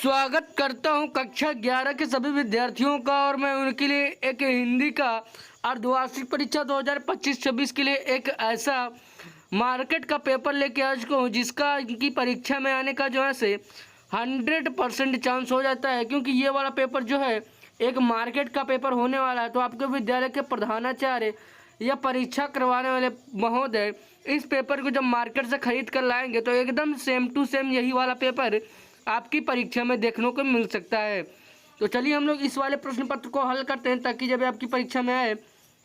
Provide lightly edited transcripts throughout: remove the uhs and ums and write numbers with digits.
स्वागत करता हूं कक्षा 11 के सभी विद्यार्थियों का और मैं उनके लिए एक हिंदी का अर्धवार्षिक परीक्षा 2025-26 के लिए एक ऐसा मार्केट का पेपर लेके आ चुका हूं जिसका इनकी परीक्षा में आने का जो है से 100% चांस हो जाता है, क्योंकि ये वाला पेपर जो है एक मार्केट का पेपर होने वाला है। तो आपके विद्यालय के प्रधानाचार्य या परीक्षा करवाने वाले महोदय इस पेपर को जब मार्केट से खरीद कर लाएंगे तो एकदम सेम टू सेम यही वाला पेपर आपकी परीक्षा में देखने को मिल सकता है। तो चलिए हम लोग इस वाले प्रश्न पत्र को हल करते हैं ताकि जब आपकी परीक्षा में आए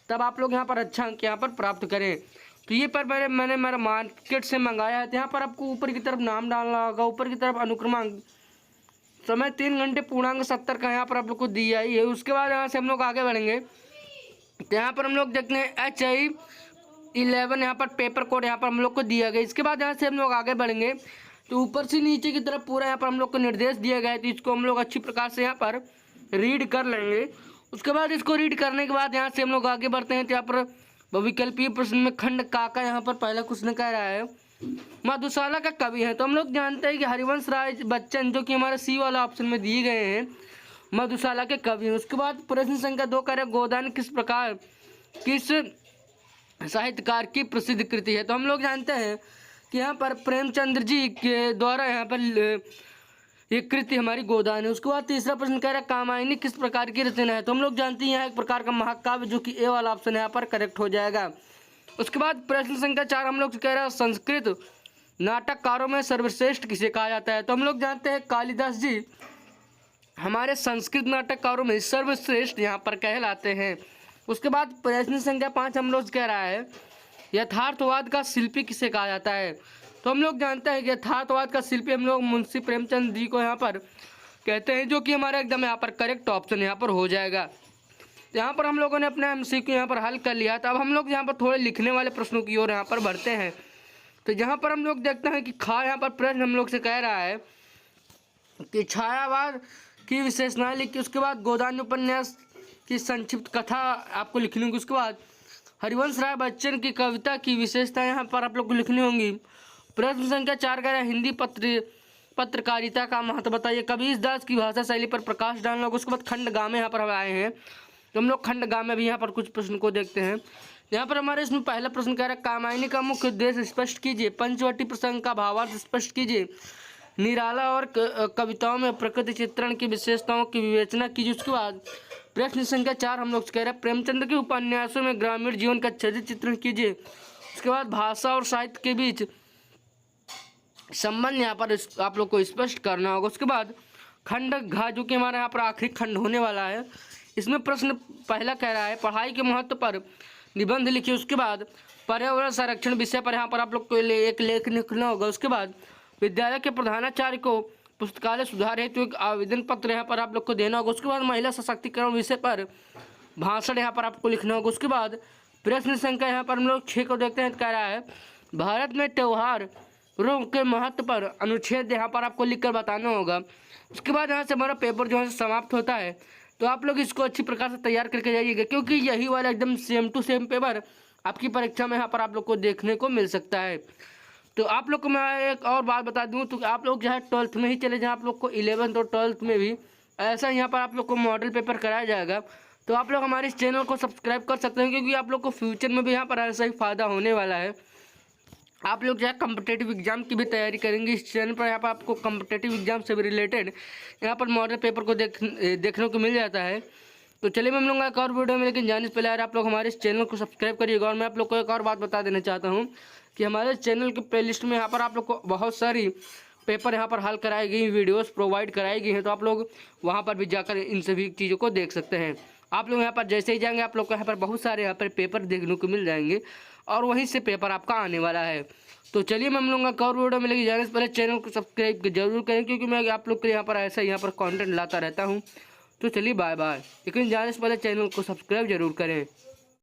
तब आप लोग यहाँ पर अच्छा अंक यहाँ पर प्राप्त करें। तो ये पर मैंने मेरा मार्केट से मंगाया है। तो यहाँ पर आपको ऊपर की तरफ नाम डालना होगा, ऊपर की तरफ अनुक्रमांक, समय 3 घंटे पूर्णांक 70 का यहाँ पर आप लोग को दिया ही है। उसके बाद यहाँ से हम लोग आगे बढ़ेंगे। तो यहाँ पर हम लोग देखते हैं HI11 यहाँ पर पेपर कोड यहाँ पर हम लोग को दिया गया। इसके बाद यहाँ से हम लोग आगे बढ़ेंगे तो ऊपर से नीचे की तरफ पूरा यहाँ पर हम लोग को निर्देश दिया गया है। तो इसको हम लोग अच्छी प्रकार से यहाँ पर रीड कर लेंगे। उसके बाद इसको रीड करने के बाद यहाँ से हम लोग आगे बढ़ते हैं। तो यहाँ पर बहुविकल्पीय प्रश्न में खंड काका यहाँ पर पहला क्वेश्चन कह रहा है मधुशाला का कवि है। तो हम लोग जानते हैं कि हरिवंश राय बच्चन जो कि हमारे सी वाला ऑप्शन में दिए गए हैं मधुशाला के कवि हैं। उसके बाद प्रश्न संख्या 2 कह रहे गोदान किस साहित्यकार की प्रसिद्ध कृति है। तो हम लोग जानते हैं कि यहाँ पर प्रेमचंद्र जी के द्वारा यहाँ पर ये कृति हमारी गोदान है। उसके बाद तीसरा प्रश्न कह रहा है कामायनी किस प्रकार की रचना है। तो हम लोग जानते हैं यहाँ एक प्रकार का महाकाव्य जो कि ए वाला ऑप्शन यहाँ पर करेक्ट हो जाएगा। उसके बाद प्रश्न संख्या 4 हम लोग कह रहे हैं संस्कृत नाटककारों में सर्वश्रेष्ठ किसे कहा जाता है। तो हम लोग जानते हैं कालिदास जी हमारे संस्कृत नाटककारों में सर्वश्रेष्ठ यहाँ पर कहलाते हैं। उसके बाद प्रश्न संख्या 5 हम लोग कह रहा है यथार्थवाद का शिल्पी किसे कहा जाता है। तो हम लोग जानते हैं कि यथार्थवाद का शिल्पी हम लोग मुंशी प्रेमचंद जी को यहाँ पर कहते हैं, जो कि हमारा एकदम यहाँ पर करेक्ट ऑप्शन यहाँ पर हो जाएगा। तो यहाँ पर हम लोगों ने अपना MCQ यहाँ पर हल कर लिया। तो अब हम लोग यहाँ पर थोड़े लिखने वाले प्रश्नों की ओर यहाँ पर बढ़ते हैं। तो यहाँ पर हम लोग देखते हैं कि यहाँ पर प्रश्न हम लोग से कह रहा है कि छायावाद की विशेषणाएं लिखी। उसके बाद गोदान उपन्यास की संक्षिप्त कथा आपको लिखनी होगी। उसके बाद हरिवंश राय बच्चन की कविता की विशेषता यहाँ पर आप लोग को लिखनी होंगी। प्रश्न संख्या 4 का हिंदी पत्रकारिता का महत्व बताइए। कबीर दास की भाषा शैली पर प्रकाश डालना होगा। उसके बाद खंडगामे यहाँ पर हम आए हैं तो हम लोग खंडगामे भी यहाँ पर कुछ प्रश्न को देखते हैं। यहाँ पर हमारे इसमें पहला प्रश्न कह रहा है कामायनी का मुख्य उद्देश्य स्पष्ट कीजिए। पंचवटी प्रसंग का भावार्थ स्पष्ट कीजिए। निराला और कविताओं में प्रकृति चित्रण की विशेषताओं की विवेचना कीजिए। उसके बाद प्रश्न संख्या 4 हम लोग कह रहे हैं प्रेमचंद के उपन्यासों में ग्रामीण जीवन का अच्छे से चित्रण कीजिए। उसके बाद भाषा और साहित्य के बीच संबंध यहाँ पर आप लोग को स्पष्ट करना होगा। उसके बाद खंड घ जो कि हमारा यहाँ पर आखिरी खंड होने वाला है, इसमें प्रश्न पहला कह रहा है पढ़ाई के महत्व पर निबंध लिखिए। उसके बाद पर्यावरण संरक्षण विषय पर यहाँ पर आप लोग को एक लेख लिखना होगा। उसके बाद विद्यालय के प्रधानाचार्य को पुस्तकालय सुधार हेतु एक आवेदन पत्र यहाँ पर आप लोग को देना होगा। उसके बाद महिला सशक्तिकरण विषय पर भाषण यहाँ पर आपको लिखना होगा। उसके बाद प्रश्न संख्या यहाँ पर हम लोग 6 को देखते हैं। कह रहा है भारत में त्योहारों के महत्व पर अनुच्छेद यहाँ पर आपको लिखकर बताना होगा। उसके बाद यहाँ से हमारा पेपर जो है समाप्त होता है। तो आप लोग इसको अच्छी प्रकार से तैयार करके जाइएगा, क्योंकि यही वाला एकदम सेम टू सेम पेपर आपकी परीक्षा में यहाँ पर आप लोग को देखने को मिल सकता है। तो आप लोग को मैं एक और बात बता दूं तो आप लोग जो है 12th में ही चले जाएं। आप लोग को 11th और 12th में भी ऐसा यहाँ पर आप लोग को मॉडल पेपर कराया जाएगा। तो आप लोग हमारे इस चैनल को सब्सक्राइब कर सकते हैं, क्योंकि आप लोग को फ्यूचर में भी यहाँ पर ऐसा ही फ़ायदा होने वाला है। आप लोग जो है कम्पिटेटिव एग्जाम की भी तैयारी करेंगे इस चैनल पर। यहाँ पर आपको कम्पिटेटिव एग्जाम से भी रिलेटेड यहाँ पर मॉडल पेपर को देखने को मिल जाता है। तो चलिए मैं मिलूंगा एक और वीडियो में, लेकिन जाने से पहले यार आप लोग हमारे इस चैनल को सब्सक्राइब करिएगा। और मैं आप लोग को एक और बात बता देना चाहता हूँ कि हमारे चैनल के प्लेलिस्ट में यहाँ पर आप लोग को बहुत सारी पेपर यहाँ पर हल कराई गई वीडियोस प्रोवाइड कराई गई हैं। तो आप लोग वहाँ पर भी जाकर इन सभी चीज़ों को देख सकते हैं। आप लोग यहाँ पर जैसे ही जाएंगे आप लोग को यहाँ पर बहुत सारे यहाँ पर पेपर देखने को मिल जाएंगे और वहीं से पेपर आपका आने वाला है। तो चलिए मैं मिलूंगा एक और वीडियो मिलेगी। जाने से पहले चैनल को सब्सक्राइब जरूर करें, क्योंकि मैं आप लोग के यहाँ पर ऐसा यहाँ पर कॉन्टेंट लाता रहता हूँ। तो चलिए बाय बाय, लेकिन जाने से पहले चैनल को सब्सक्राइब जरूर करें।